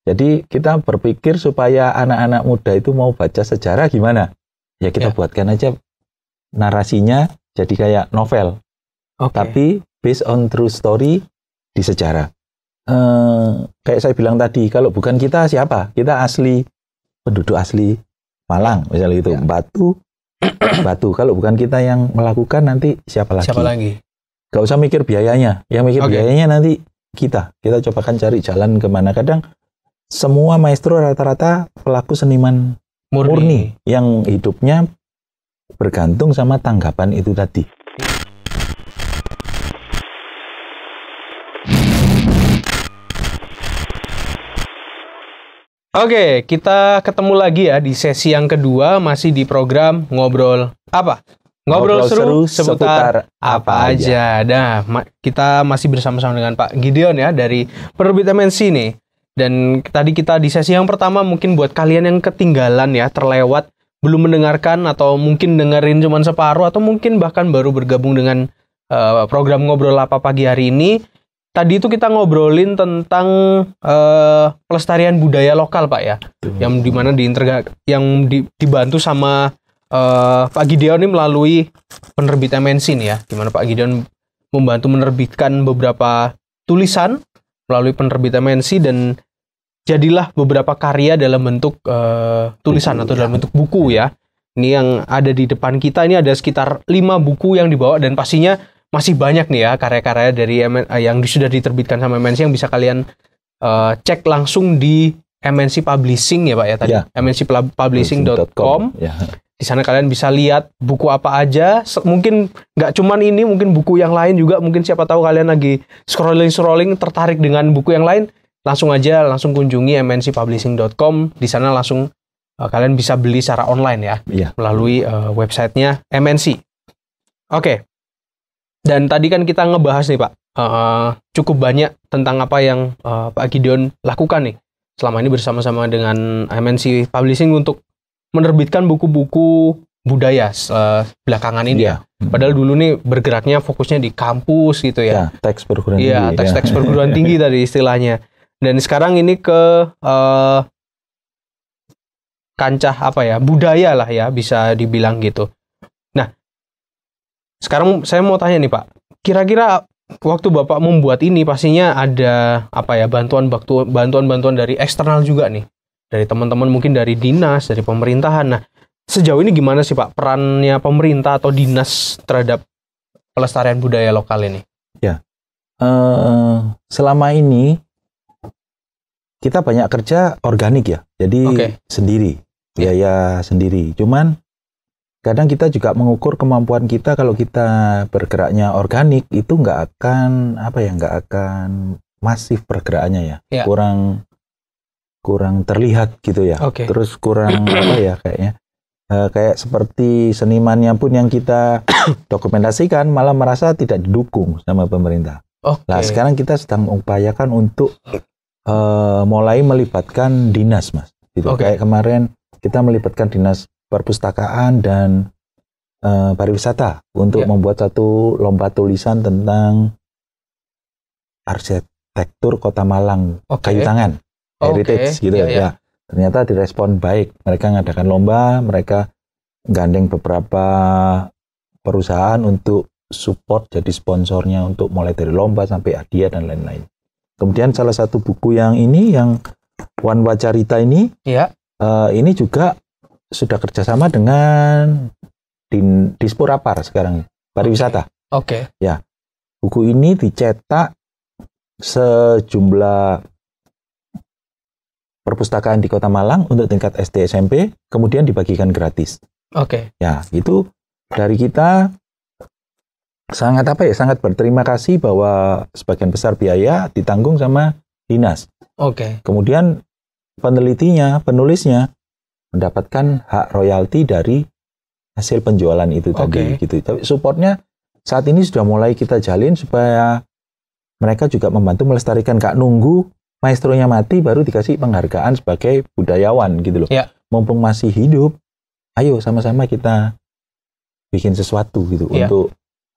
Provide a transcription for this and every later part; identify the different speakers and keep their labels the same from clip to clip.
Speaker 1: Jadi kita berpikir supaya anak-anak muda itu mau baca sejarah gimana? Ya kita buatkan aja narasinya jadi kayak novel. Tapi based on true story di sejarah. Kayak saya bilang tadi, kalau bukan kita siapa? Kita asli, penduduk asli Malang misalnya itu. Batu. Kalau bukan kita yang melakukan, nanti siapa lagi? Gak usah mikir biayanya. Yang mikir biayanya nanti kita cobakan cari jalan kemana. Kadang semua maestro rata-rata pelaku seniman murni yang hidupnya bergantung sama tanggapan itu tadi.
Speaker 2: Oke, kita ketemu lagi ya di sesi yang kedua, masih di program Ngobrol Apa? Ngobrol seru seputar apa aja. Nah, kita masih bersama-sama dengan Pak Gideon ya, dari penerbit MNC nih. Dan tadi kita di sesi yang pertama, mungkin buat kalian yang ketinggalan ya, terlewat, belum mendengarkan, atau mungkin dengerin cuma separuh, atau mungkin bahkan baru bergabung dengan program Ngobrol Apa pagi hari ini. Tadi itu kita ngobrolin tentang pelestarian budaya lokal, Pak ya, yang dimana dibantu sama Pak Gideon ini melalui penerbit MNC nih ya, dimana Pak Gideon membantu menerbitkan beberapa tulisan melalui penerbit MNC dan jadilah beberapa karya dalam bentuk tulisan atau dalam bentuk buku ya. Ini yang ada di depan kita, ini ada sekitar 5 buku yang dibawa, dan pastinya masih banyak nih ya karya-karya dari yang sudah diterbitkan sama MNC yang bisa kalian cek langsung di MNC Publishing ya Pak ya tadi, mncpublishing.com. Di sana kalian bisa lihat buku apa aja, mungkin nggak cuman ini, mungkin buku yang lain juga, mungkin siapa tahu kalian lagi scrolling tertarik dengan buku yang lain, langsung kunjungi mncpublishing.com. Di sana langsung kalian bisa beli secara online ya, melalui websitenya MNC. Oke. Dan tadi kan kita ngebahas nih Pak, cukup banyak tentang apa yang Pak Gideon lakukan nih selama ini bersama-sama dengan MNC Publishing untuk menerbitkan buku-buku budaya belakangan ini ya. Padahal dulu nih bergeraknya fokusnya di kampus gitu ya.
Speaker 1: Teks perguruan tinggi.
Speaker 2: Iya, teks perguruan tinggi tadi istilahnya. Dan sekarang ini ke kancah apa ya, budaya lah ya, bisa dibilang gitu. Sekarang saya mau tanya nih Pak, kira-kira waktu Bapak membuat ini pastinya ada apa ya, bantuan dari eksternal juga nih, dari teman-teman mungkin dari dinas, dari pemerintahan. Nah, sejauh ini gimana sih Pak perannya pemerintah atau dinas terhadap pelestarian budaya lokal ini?
Speaker 1: Ya, selama ini kita banyak kerja organik ya, jadi sendiri, biaya sendiri. Cuman kadang kita juga mengukur kemampuan kita, kalau kita bergeraknya organik itu nggak akan masif pergerakannya ya. Kurang terlihat gitu ya. Terus kurang kayaknya kayak seperti senimannya pun yang kita dokumentasikan malah merasa tidak didukung sama pemerintah. Nah, sekarang kita sedang mengupayakan untuk mulai melibatkan dinas, Mas. Gitu. Kayak kemarin kita melibatkan dinas perpustakaan dan pariwisata untuk membuat satu lomba tulisan tentang arsitektur Kota Malang, kayu tangan, heritage gitu ya. Ternyata direspon baik. Mereka ngadakan lomba, mereka gandeng beberapa perusahaan untuk support jadi sponsornya untuk mulai dari lomba sampai hadiah dan lain-lain. Kemudian salah satu buku yang ini, yang Wan Wacarita ini, ini juga sudah kerjasama dengan Disporapar sekarang, pariwisata. Ya, buku ini dicetak sejumlah perpustakaan di Kota Malang untuk tingkat SD SMP, kemudian dibagikan gratis. Ya, itu dari kita sangat berterima kasih bahwa sebagian besar biaya ditanggung sama dinas. Kemudian penulisnya mendapatkan hak royalti dari hasil penjualan itu tadi gitu. Tapi supportnya saat ini sudah mulai kita jalin supaya mereka juga membantu melestarikan, gak nunggu maestronya mati baru dikasih penghargaan sebagai budayawan gitu loh. Mumpung masih hidup, ayo sama-sama kita bikin sesuatu gitu untuk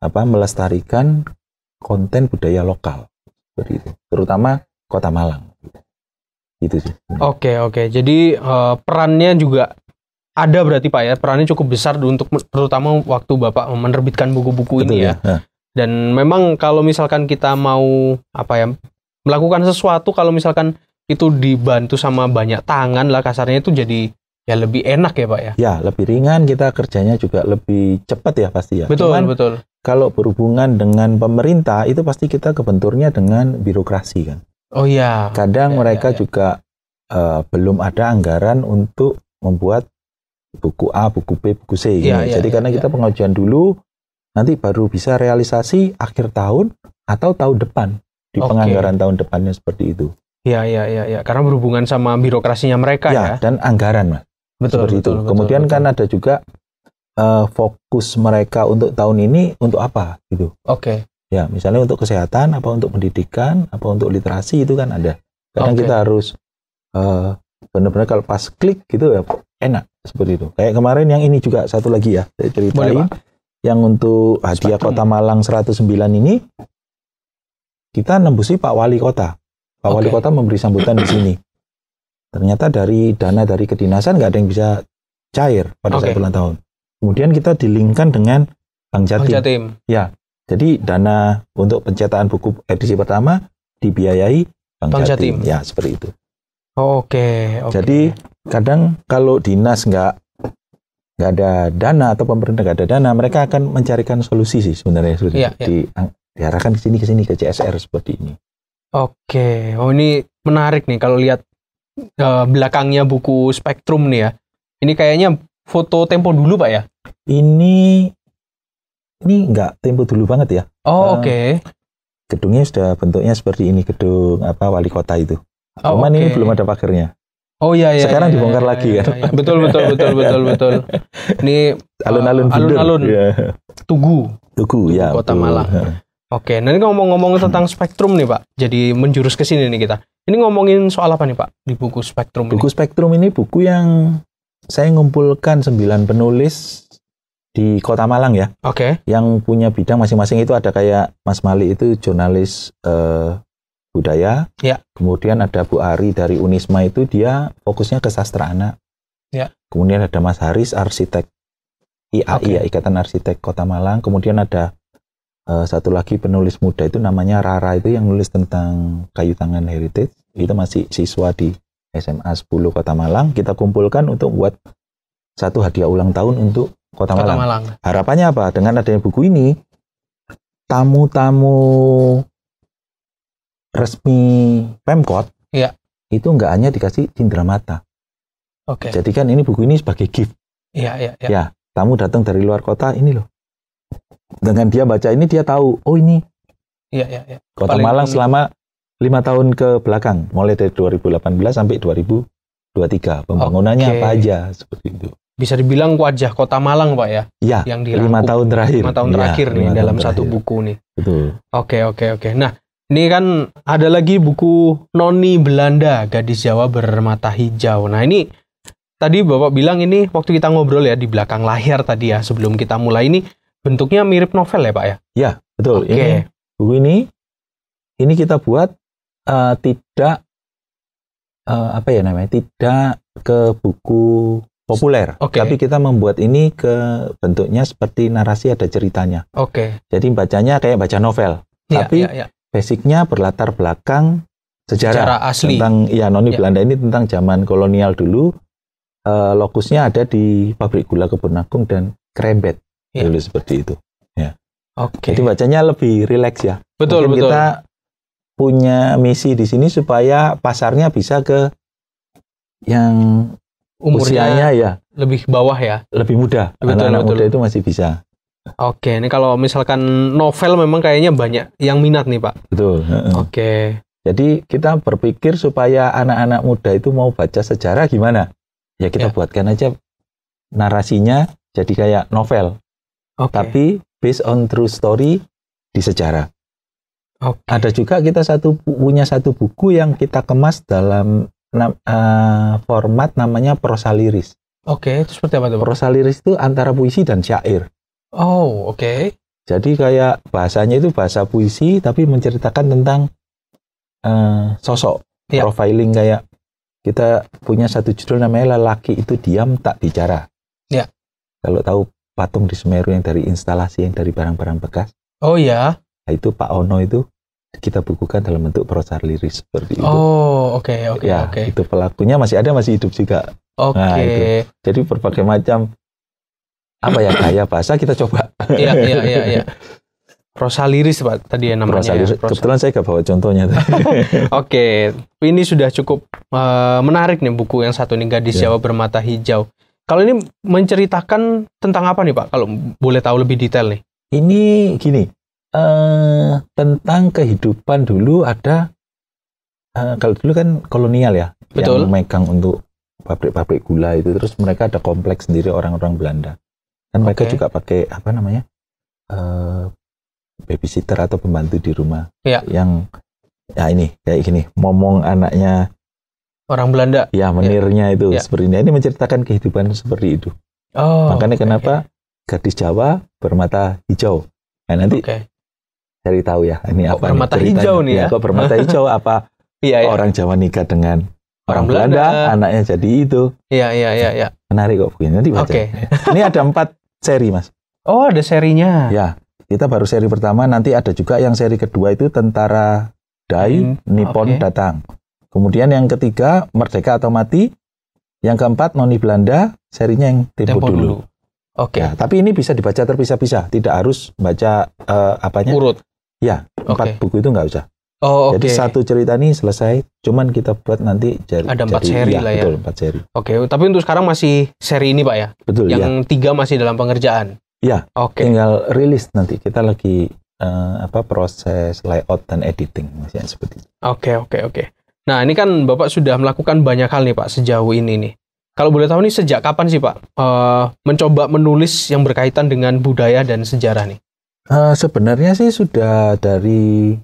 Speaker 1: melestarikan konten budaya lokal seperti itu, terutama Kota Malang. Gitu sih.
Speaker 2: Oke. Jadi perannya juga ada berarti Pak ya. Perannya cukup besar untuk terutama waktu Bapak menerbitkan buku-buku ini ya. Dan memang kalau misalkan kita mau melakukan sesuatu, kalau misalkan itu dibantu sama banyak tangan lah kasarnya, itu jadi ya lebih enak ya Pak ya.
Speaker 1: Ya, lebih ringan, kita kerjanya juga lebih cepat ya pasti ya.
Speaker 2: Betul.
Speaker 1: Kalau berhubungan dengan pemerintah itu pasti kita kebenturnya dengan birokrasi kan.
Speaker 2: Oh iya.
Speaker 1: Kadang mereka juga belum ada anggaran untuk membuat buku A, buku B, buku C. Jadi karena kita pengajuan dulu, nanti baru bisa realisasi akhir tahun atau tahun depan. Di penganggaran tahun depannya seperti itu.
Speaker 2: Iya. Karena berhubungan sama birokrasinya mereka ya.
Speaker 1: Dan anggaran, Mas.
Speaker 2: Betul.
Speaker 1: Kemudian kan ada juga fokus mereka untuk tahun ini untuk apa gitu.
Speaker 2: Oke.
Speaker 1: Ya, misalnya untuk kesehatan, apa untuk pendidikan, apa untuk literasi, itu kan ada. Kadang kita harus benar-benar kalau pas klik gitu ya enak seperti itu. Kayak kemarin yang ini juga satu lagi ya, saya ceritain. Yang untuk hadiah Kota Malang 109 ini kita nembusi Pak Wali Kota. Pak Wali Kota memberi sambutan di sini. Ternyata dari dana dari kedinasan nggak ada yang bisa cair pada saat ulang tahun. Kemudian kita dilingkan dengan Bank Jatim. Ya, jadi dana untuk pencetakan buku edisi pertama dibiayai Bank Jatim. Ya, seperti itu.
Speaker 2: Oke.
Speaker 1: Jadi kadang kalau dinas nggak ada dana atau pemerintah nggak ada dana, mereka akan mencarikan solusi sih sebenarnya. Diarahkan ke sini ke CSR seperti ini.
Speaker 2: Oke. Oh, ini menarik nih kalau lihat belakangnya buku Spektrum nih ya. Ini kayaknya foto tempo dulu Pak ya?
Speaker 1: Ini nggak tempo dulu banget ya.
Speaker 2: Oke.
Speaker 1: Gedungnya sudah bentuknya seperti ini, gedung Wali Kota itu. Cuman ini belum ada pagarnya.
Speaker 2: Oh iya.
Speaker 1: Sekarang dibongkar lagi kan.
Speaker 2: Betul. Ini alun-alun Tugu ya. Kota Malang. Oke, nah ini ngomong-ngomong tentang Spektrum nih Pak. Jadi menjurus ke sini nih kita. Ini ngomongin soal apa nih Pak di buku Spektrum ini?
Speaker 1: Buku Spektrum ini buku yang saya ngumpulkan 9 penulis di Kota Malang ya. Yang punya bidang masing-masing. Itu ada kayak Mas Mali itu jurnalis budaya. Kemudian ada Bu Ari dari Unisma, itu dia fokusnya ke sastra anak. Kemudian ada Mas Haris, arsitek IAI, Ikatan Arsitek Kota Malang. Kemudian ada satu lagi penulis muda itu namanya Rara, itu yang nulis tentang kayu tangan heritage. Itu masih siswa di SMA 10 Kota Malang. Kita kumpulkan untuk buat satu hadiah ulang tahun untuk Kota Malang. Harapannya apa? Dengan adanya buku ini, tamu-tamu resmi Pemkot itu nggak hanya dikasih cindera mata. Jadi kan ini buku ini sebagai gift. Ya, tamu datang dari luar kota, ini loh. Dengan dia baca ini, dia tahu, oh ini Kota Malang selama 5 tahun ke belakang, mulai dari 2018 sampai 2023. Pembangunannya apa aja, seperti itu.
Speaker 2: Bisa dibilang wajah Kota Malang Pak ya?
Speaker 1: Iya, 5 tahun terakhir.
Speaker 2: 5 tahun terakhir nih dalam satu buku nih.
Speaker 1: Betul.
Speaker 2: Oke. Nah, ini kan ada lagi buku Noni Belanda, Gadis Jawa Bermata Hijau. Nah ini tadi Bapak bilang ini waktu kita ngobrol ya di belakang layar tadi ya, sebelum kita mulai, ini bentuknya mirip novel ya Pak ya?
Speaker 1: Ya, betul. Ini buku ini kita buat tidak tidak ke buku populer, tapi kita membuat ini ke bentuknya seperti narasi, ada ceritanya. Jadi bacanya kayak baca novel, tapi basicnya berlatar belakang sejarah
Speaker 2: asli
Speaker 1: tentang Noni Belanda ini, tentang zaman kolonial dulu. Lokusnya ada di pabrik gula Kebun Agung dan Krembet. Dulu seperti itu. Ya. Jadi bacanya lebih rileks ya.
Speaker 2: Betul.
Speaker 1: Kita punya misi di sini supaya pasarnya bisa ke yang usianya
Speaker 2: lebih bawah ya.
Speaker 1: Lebih muda. Anak-anak muda itu masih bisa.
Speaker 2: Ini kalau misalkan novel memang kayaknya banyak yang minat nih Pak.
Speaker 1: Betul. Jadi kita berpikir supaya anak-anak muda itu mau baca sejarah gimana? Ya kita buatkan aja narasinya jadi kayak novel. Tapi based on true story di sejarah. Ada juga kita punya satu buku yang kita kemas dalam format namanya prosa liris.
Speaker 2: Itu seperti apa tuh?
Speaker 1: Prosa liris itu antara puisi dan syair. Jadi kayak bahasanya itu bahasa puisi, tapi menceritakan tentang sosok, profiling kayak kita punya satu judul namanya Lelaki Itu Diam Tak Bicara.
Speaker 2: Ya.
Speaker 1: Kalau tahu patung di Semeru yang dari instalasi, yang dari barang-barang bekas.
Speaker 2: Oh ya.
Speaker 1: Nah, itu Pak Ono itu kita bukukan dalam bentuk prosa liris seperti itu.
Speaker 2: Oh, oke.
Speaker 1: Ya, itu pelakunya masih ada, masih hidup juga.
Speaker 2: Oke.
Speaker 1: Nah, itu. Jadi berbagai macam gaya bahasa kita coba.
Speaker 2: Iya. Prosa liris Pak tadi ya namanya.
Speaker 1: Prosa liris. Kebetulan saya nggak bawa contohnya.
Speaker 2: Oke, ini sudah cukup menarik nih buku yang satu ini, Gadis Jawa Bermata Hijau. Kalau ini menceritakan tentang apa nih Pak? Kalau boleh tahu lebih detail nih.
Speaker 1: Ini gini, tentang kehidupan dulu ada, kalau dulu kan kolonial ya,
Speaker 2: betul,
Speaker 1: yang memegang untuk pabrik-pabrik gula itu, terus mereka ada kompleks sendiri orang-orang Belanda. Dan mereka juga pakai babysitter atau pembantu di rumah.
Speaker 2: Ya.
Speaker 1: Yang ini kayak gini, momong anaknya
Speaker 2: orang Belanda.
Speaker 1: Ya, menirnya itu seperti ini. Ini menceritakan kehidupan seperti itu. Makanya kenapa Gadis Jawa Bermata Hijau. Nah, nanti cari tahu ya, ini apa
Speaker 2: bermata hijau nih ya.
Speaker 1: Kok bermata hijau apa? Orang Jawa nikah dengan orang Belanda, anaknya jadi itu.
Speaker 2: Iya.
Speaker 1: Menarik kok begini. Nanti baca. Ini ada 4 seri, Mas.
Speaker 2: Oh, ada serinya.
Speaker 1: Ya, kita baru seri pertama, nanti ada juga yang seri kedua itu Tentara Dai Nippon Datang. Kemudian yang ketiga, Merdeka atau Mati. Yang keempat, Noni Belanda, serinya yang Tempo Dulu. Ya, tapi ini bisa dibaca terpisah-pisah, tidak harus baca
Speaker 2: urut.
Speaker 1: Ya, 4 buku itu nggak usah. Jadi satu cerita ini selesai, cuman kita buat nanti
Speaker 2: ada 4 seri lah ya.
Speaker 1: Betul, 4 seri.
Speaker 2: Tapi untuk sekarang masih seri ini Pak ya?
Speaker 1: Betul,
Speaker 2: yang 3 masih dalam pengerjaan?
Speaker 1: Ya, tinggal rilis nanti. Kita lagi proses layout dan editing, masih seperti itu.
Speaker 2: Oke. Nah, ini kan Bapak sudah melakukan banyak hal nih Pak sejauh ini nih. Kalau boleh tahu nih sejak kapan sih Pak mencoba menulis yang berkaitan dengan budaya dan sejarah nih?
Speaker 1: Sebenarnya sih sudah dari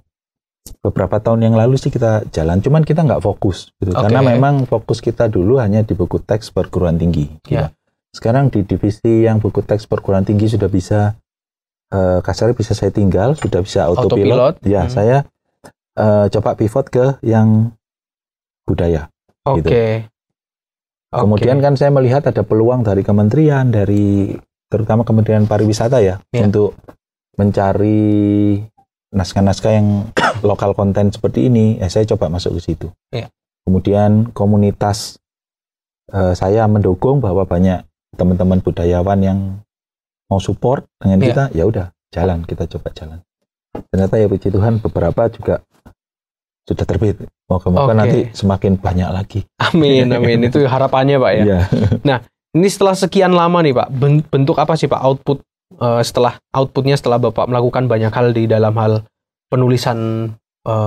Speaker 1: beberapa tahun yang lalu sih kita jalan, cuman kita nggak fokus gitu. Karena memang fokus kita dulu hanya di buku teks perguruan tinggi. Gitu. Sekarang di divisi yang buku teks perguruan tinggi sudah bisa kasarnya bisa saya tinggal, sudah bisa autopilot. Ya, saya coba pivot ke yang budaya. Gitu. Kemudian kan saya melihat ada peluang dari kementerian, terutama Kementerian Pariwisata ya, untuk mencari naskah-naskah yang lokal konten seperti ini. Saya coba masuk ke situ. Kemudian komunitas saya mendukung bahwa banyak teman-teman budayawan yang mau support dengan kita, ya udah jalan, kita coba jalan. Ternyata ya puji Tuhan beberapa juga sudah terbit. Moga-moga nanti semakin banyak lagi.
Speaker 2: Amin. Itu harapannya Pak ya. Nah, ini setelah sekian lama nih Pak, bentuk apa sih Pak outputnya setelah Bapak melakukan banyak hal di dalam hal penulisan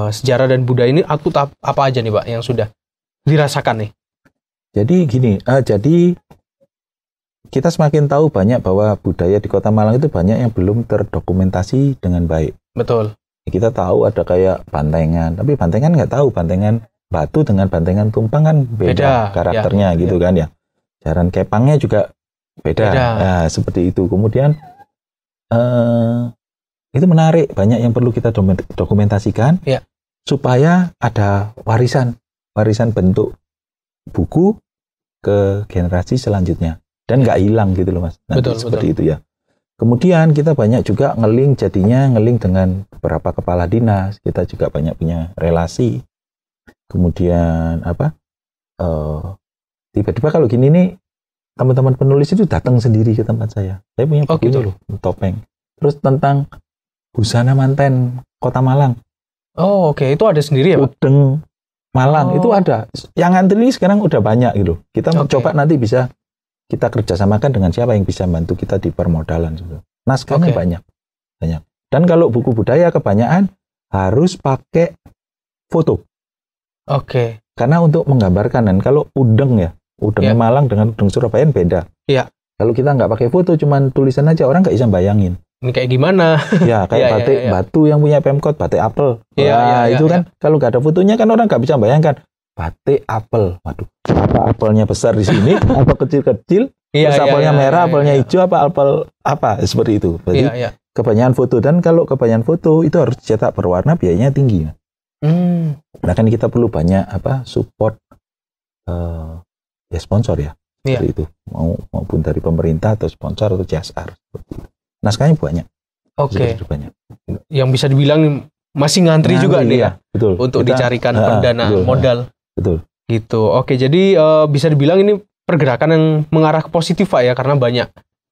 Speaker 2: sejarah dan budaya ini, output apa aja nih Pak yang sudah dirasakan nih?
Speaker 1: Jadi gini, kita semakin tahu banyak bahwa budaya di Kota Malang itu banyak yang belum terdokumentasi dengan baik.
Speaker 2: Betul.
Speaker 1: Kita tahu ada kayak bantengan, tapi bantengan nggak tahu bantengan batu dengan bantengan tumpang kan beda karakternya gitu kan ya. Jaran kepangnya juga beda. Nah, seperti itu. Kemudian itu menarik, banyak yang perlu kita dokumentasikan supaya ada warisan bentuk buku ke generasi selanjutnya dan nggak hilang gitu loh Mas. Nanti seperti itu ya. Kemudian kita banyak juga ngeling dengan beberapa kepala dinas, kita juga banyak punya relasi. Kemudian tiba-tiba kalau gini nih teman-teman penulis itu datang sendiri ke tempat saya. Saya punya buku itu loh, topeng. Terus tentang busana manten Kota Malang.
Speaker 2: Itu ada sendiri ya Pak?
Speaker 1: Udeng Malang itu ada. Yang antri sekarang udah banyak gitu. Kita mau coba nanti bisa kita kerjasamakan dengan siapa yang bisa bantu kita di permodalan. Naskahnya banyak. Dan kalau buku budaya kebanyakan harus pakai foto. Karena untuk menggambarkan, dan kalau udeng Malang dengan udeng Surabaya beda. Kalau kita nggak pakai foto, cuman tulisan aja, orang nggak bisa bayangin.
Speaker 2: Ini kayak gimana?
Speaker 1: Ya, kayak batik batu yang punya Pemkot, batik apel. Itu kan kalau nggak ada fotonya kan orang nggak bisa bayangkan. Batik apel, waduh, apa apelnya besar di sini atau kecil-kecil, terus apelnya merah, apelnya hijau, apel apa seperti itu. Berarti kebanyakan foto, dan kalau kebanyakan foto itu harus dicetak berwarna, biayanya tinggi. Nah kan kita perlu banyak support ya sponsor ya.
Speaker 2: Iya.
Speaker 1: Seperti itu. Maupun dari pemerintah atau sponsor atau CSR. Naskahnya banyak.
Speaker 2: Oke.
Speaker 1: Banyak.
Speaker 2: Yang bisa dibilang masih ngantri juga nih ya.
Speaker 1: Betul.
Speaker 2: Untuk dicarikan pendanaan modal.
Speaker 1: Betul.
Speaker 2: Gitu. Oke, jadi bisa dibilang ini pergerakan yang mengarah ke positif Pak ya, karena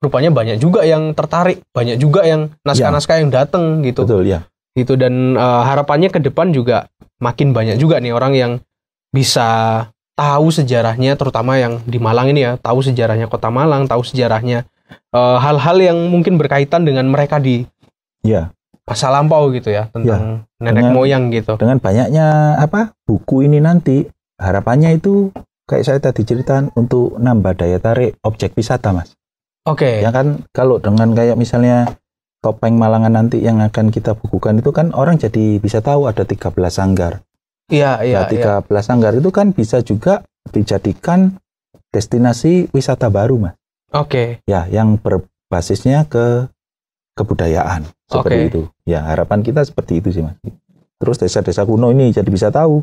Speaker 2: rupanya banyak juga yang tertarik, banyak juga yang naskah-naskah yang datang gitu.
Speaker 1: Betul ya.
Speaker 2: Gitu, dan harapannya ke depan juga makin banyak juga nih orang yang bisa tahu sejarahnya, terutama yang di Malang ini ya, tahu sejarahnya Kota Malang, tahu sejarahnya hal-hal yang mungkin berkaitan dengan mereka di masa lampau gitu ya, tentang nenek moyang gitu.
Speaker 1: Dengan banyaknya buku ini nanti, harapannya itu kayak saya tadi ceritakan untuk nambah daya tarik objek wisata, Mas.
Speaker 2: Oke.
Speaker 1: Ya kan, kalau dengan kayak misalnya Topeng Malangan nanti yang akan kita bukukan itu kan orang jadi bisa tahu ada 13 sanggar.
Speaker 2: Iya.
Speaker 1: Nah, 13 sanggar itu kan bisa juga dijadikan destinasi wisata baru, Mas.
Speaker 2: Oke.
Speaker 1: Ya, yang berbasisnya ke kebudayaan seperti itu. Ya, harapan kita seperti itu sih, Mas. Terus desa-desa kuno ini jadi bisa tahu.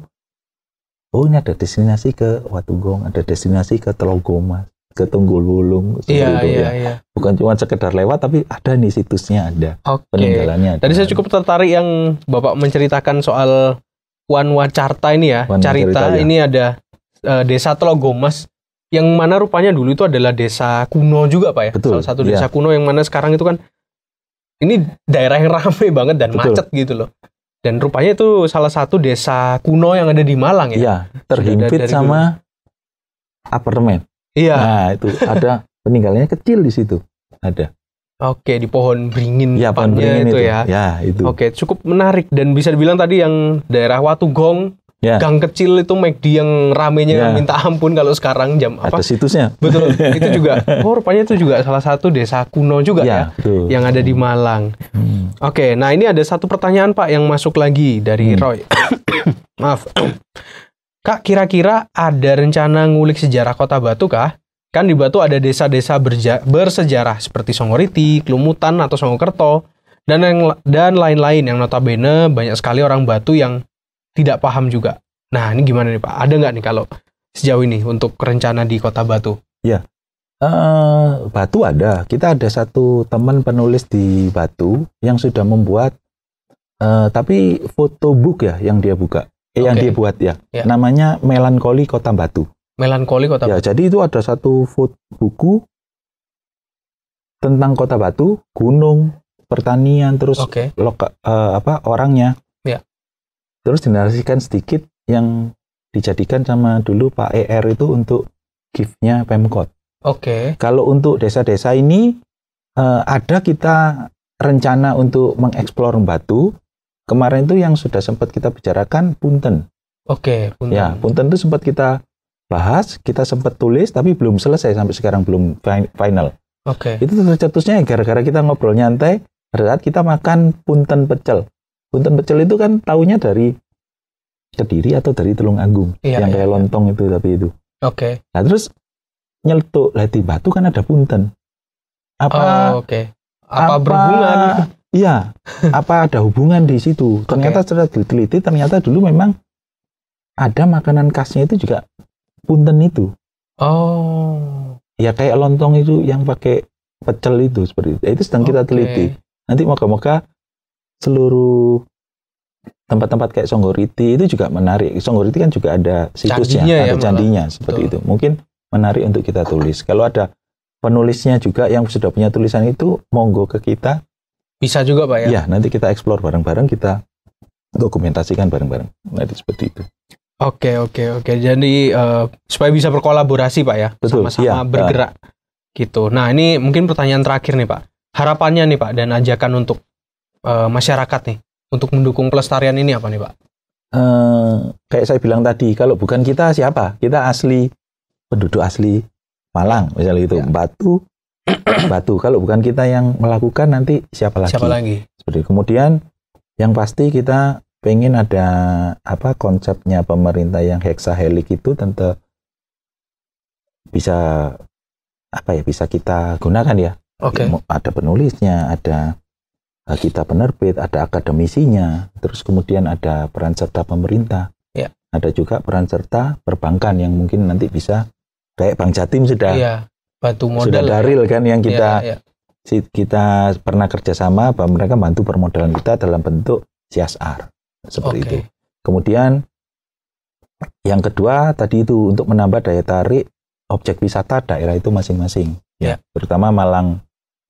Speaker 1: Oh, ini ada destinasi ke Watugong, ada destinasi ke Telogomas, ke Tunggul Wulung,
Speaker 2: Iya.
Speaker 1: Bukan cuma sekedar lewat, tapi ada nih situsnya, ada peninggalannya.
Speaker 2: Tadi saya cukup tertarik yang Bapak menceritakan soal Wan Wacarta ini ya. Carita ini ada desa Telogomas, yang mana rupanya dulu itu adalah desa kuno juga Pak ya.
Speaker 1: Betul,
Speaker 2: salah satu desa kuno yang mana sekarang itu kan ini daerah yang ramai banget dan macet gitu loh. Dan rupanya itu salah satu desa kuno yang ada di Malang ya.
Speaker 1: Iya, terhimpit sama apartemen.
Speaker 2: Iya.
Speaker 1: Nah, itu ada peninggalannya kecil di situ. Ada.
Speaker 2: Oke, di pohon beringin
Speaker 1: pohon beringin itu
Speaker 2: ya.
Speaker 1: Ya, itu.
Speaker 2: Oke, cukup menarik dan bisa dibilang tadi yang daerah Watugong, gang kecil itu McD yang ramenya minta ampun kalau sekarang jam apa?
Speaker 1: Ada situsnya.
Speaker 2: Betul, itu juga. Oh, rupanya itu juga salah satu desa kuno juga ya
Speaker 1: betul.
Speaker 2: Yang ada di Malang. Oke, nah ini ada satu pertanyaan Pak yang masuk lagi dari Roy. Maaf. Kak, kira-kira ada rencana ngulik sejarah Kota Batu kah? Kan di Batu ada desa-desa bersejarah seperti Songoriti, Klumutan atau Songokerto dan lain-lain yang notabene banyak sekali orang Batu yang tidak paham juga. Nah, ini gimana nih Pak? Ada nggak nih kalau sejauh ini untuk rencana di Kota Batu?
Speaker 1: Ya, Batu ada. Kita ada satu teman penulis di Batu yang sudah membuat, tapi photobook ya yang dia buka, yang dia buat ya. Namanya Melankoli Kota Batu.
Speaker 2: Melankoli Kota Batu.
Speaker 1: Ya, jadi itu ada satu buku tentang Kota Batu, gunung, pertanian, terus orangnya.
Speaker 2: Ya.
Speaker 1: Terus dinarasikan sedikit yang dijadikan sama dulu Pak ER itu untuk gift-nya Pemkot.
Speaker 2: Oke.
Speaker 1: Kalau untuk desa-desa ini ada kita rencana untuk mengeksplor Batu. Kemarin itu yang sudah sempat kita bicarakan Punten.
Speaker 2: Oke, Punten.
Speaker 1: Ya, Punten itu sempat kita bahas, kita sempat tulis, tapi belum selesai sampai sekarang, belum final.
Speaker 2: Oke.
Speaker 1: Itu tercetusnya gara-gara kita ngobrol nyantai pada saat kita makan punten pecel. Punten pecel itu kan taunya dari Kediri atau dari Tulungagung, yang kayak lontong itu, tapi itu.
Speaker 2: Oke.
Speaker 1: Nah terus nyeletuk, lah di Batu kan ada punten. Apa berhubungan? Iya, apa ada hubungan di situ? Ternyata setelah diteliti, ternyata dulu memang ada makanan khasnya itu juga punten itu.
Speaker 2: Oh.
Speaker 1: Ya kayak lontong itu yang pakai pecel itu seperti itu. Itu sedang kita teliti. Nanti moga-moga seluruh tempat-tempat kayak Songgoriti itu juga menarik. Songgoriti kan juga ada situsnya, ada candinya seperti itu. Mungkin menarik untuk kita tulis. Kalau ada penulisnya juga yang sudah punya tulisan itu, monggo ke kita.
Speaker 2: Bisa juga Pak ya?
Speaker 1: Iya, nanti kita explore bareng-bareng, kita dokumentasikan bareng-bareng. Nanti seperti itu.
Speaker 2: Oke. Jadi supaya bisa berkolaborasi Pak ya, sama-sama bergerak gitu. Nah ini mungkin pertanyaan terakhir nih Pak. Harapannya nih Pak dan ajakan untuk masyarakat nih untuk mendukung pelestarian ini apa nih Pak?
Speaker 1: Kayak saya bilang tadi, kalau bukan kita siapa? Kita asli penduduk asli Malang misalnya itu, Batu. Kalau bukan kita yang melakukan, nanti siapa lagi? Seperti kemudian yang pasti kita pengen ada konsepnya pemerintah yang heksahelik itu tentu bisa bisa kita gunakan ya. Ada penulisnya, ada kita penerbit, ada akademisinya, terus kemudian ada peran serta pemerintah. ada juga peran serta perbankan yang mungkin nanti bisa kayak Bank Jatim sudah
Speaker 2: bantu modal
Speaker 1: sudah daril kan yang kita kita pernah kerjasama bahwa mereka bantu permodalan kita dalam bentuk CSR seperti itu. Kemudian yang kedua tadi itu untuk menambah daya tarik objek wisata daerah itu masing-masing, terutama Malang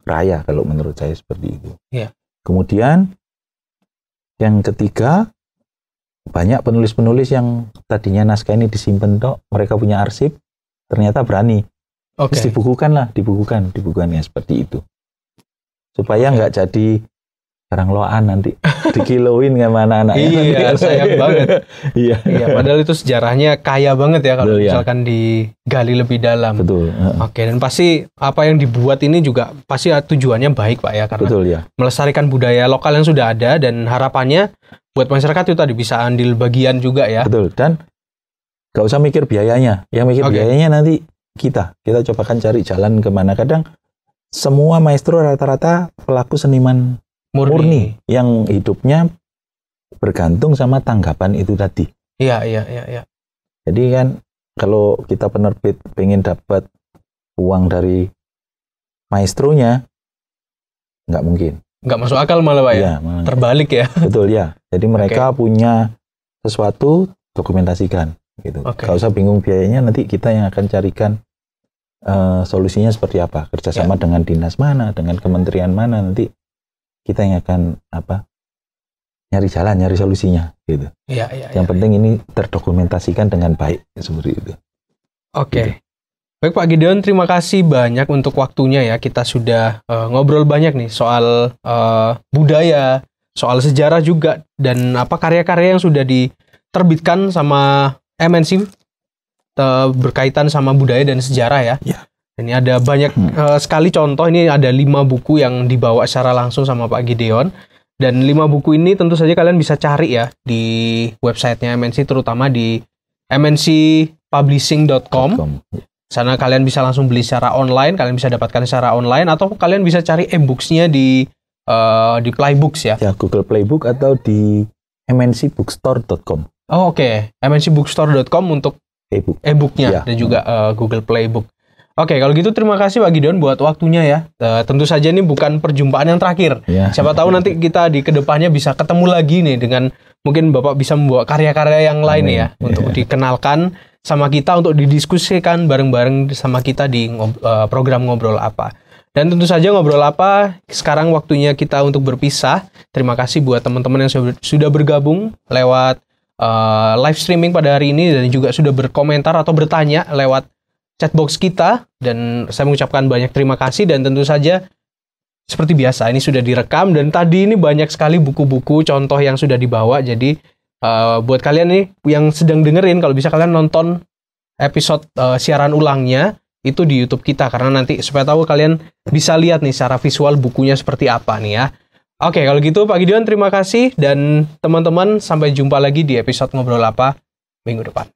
Speaker 1: Raya kalau menurut saya seperti itu. Kemudian yang ketiga, banyak penulis-penulis yang tadinya naskah ini disimpan mereka punya arsip, ternyata berani. Terus dibukukan ya seperti itu. Supaya nggak jadi barang loan nanti dikiloin sama anak-anaknya.
Speaker 2: Iya, sayang banget.
Speaker 1: Iya,
Speaker 2: padahal itu sejarahnya kaya banget ya kalau misalkan digali lebih dalam.
Speaker 1: Betul.
Speaker 2: Dan pasti apa yang dibuat ini juga pasti tujuannya baik Pak ya, karena melestarikan budaya lokal yang sudah ada dan harapannya buat masyarakat itu tadi bisa andil bagian juga ya.
Speaker 1: Betul, dan nggak usah mikir biayanya. Yang mikir biayanya nanti kita cobakan cari jalan kemana. Kadang semua maestro rata-rata pelaku seniman murni yang hidupnya bergantung sama tanggapan itu tadi.
Speaker 2: Iya.
Speaker 1: Jadi kan kalau kita penerbit pengen dapat uang dari maestronya, nggak mungkin.
Speaker 2: Nggak masuk akal malah Pak ya? Terbalik ya?
Speaker 1: Betul ya. Jadi mereka punya sesuatu, dokumentasikan. Gitu. Nggak usah bingung biayanya, nanti kita yang akan carikan solusinya seperti apa. Kerjasama dengan dinas mana, dengan kementerian mana, nanti kita yang akan nyari jalan, nyari solusinya gitu. Yang penting ini terdokumentasikan dengan baik seperti itu. Gitu.
Speaker 2: Baik Pak Gideon, terima kasih banyak untuk waktunya ya. Kita sudah ngobrol banyak nih soal budaya, soal sejarah juga, dan karya-karya yang sudah diterbitkan sama MNC berkaitan sama budaya dan sejarah ya. Ini ada banyak sekali contoh, ini ada 5 buku yang dibawa secara langsung sama Pak Gideon. Dan 5 buku ini tentu saja kalian bisa cari ya di websitenya MNC, terutama di mncpublishing.com. Sana kalian bisa langsung beli secara online, kalian bisa dapatkan secara online, atau kalian bisa cari e-books-nya di Playbooks ya.
Speaker 1: Ya, Google Playbook atau di mncbookstore.com.
Speaker 2: mncbookstore.com untuk e-booknya dan juga Google Playbook. Kalau gitu terima kasih Pak Gideon buat waktunya ya. Tentu saja ini bukan perjumpaan yang terakhir. Siapa tahu nanti kita di kedepannya bisa ketemu lagi nih, dengan mungkin Bapak bisa membawa karya-karya yang lain ya, untuk dikenalkan sama kita, untuk didiskusikan bareng-bareng sama kita di program Ngobrol Apa. Dan tentu saja Ngobrol Apa, sekarang waktunya kita untuk berpisah. Terima kasih buat teman-teman yang sudah bergabung lewat live streaming pada hari ini, dan juga sudah berkomentar atau bertanya lewat chatbox kita, dan saya mengucapkan banyak terima kasih. Dan tentu saja seperti biasa ini sudah direkam, dan tadi ini banyak sekali buku-buku contoh yang sudah dibawa. Jadi buat kalian nih yang sedang dengerin, kalau bisa kalian nonton episode siaran ulangnya itu di YouTube kita, karena nanti supaya tahu kalian bisa lihat nih secara visual bukunya seperti apa nih ya. Kalau gitu Pak Gideon terima kasih, dan teman-teman sampai jumpa lagi di episode Ngobrol Apa minggu depan.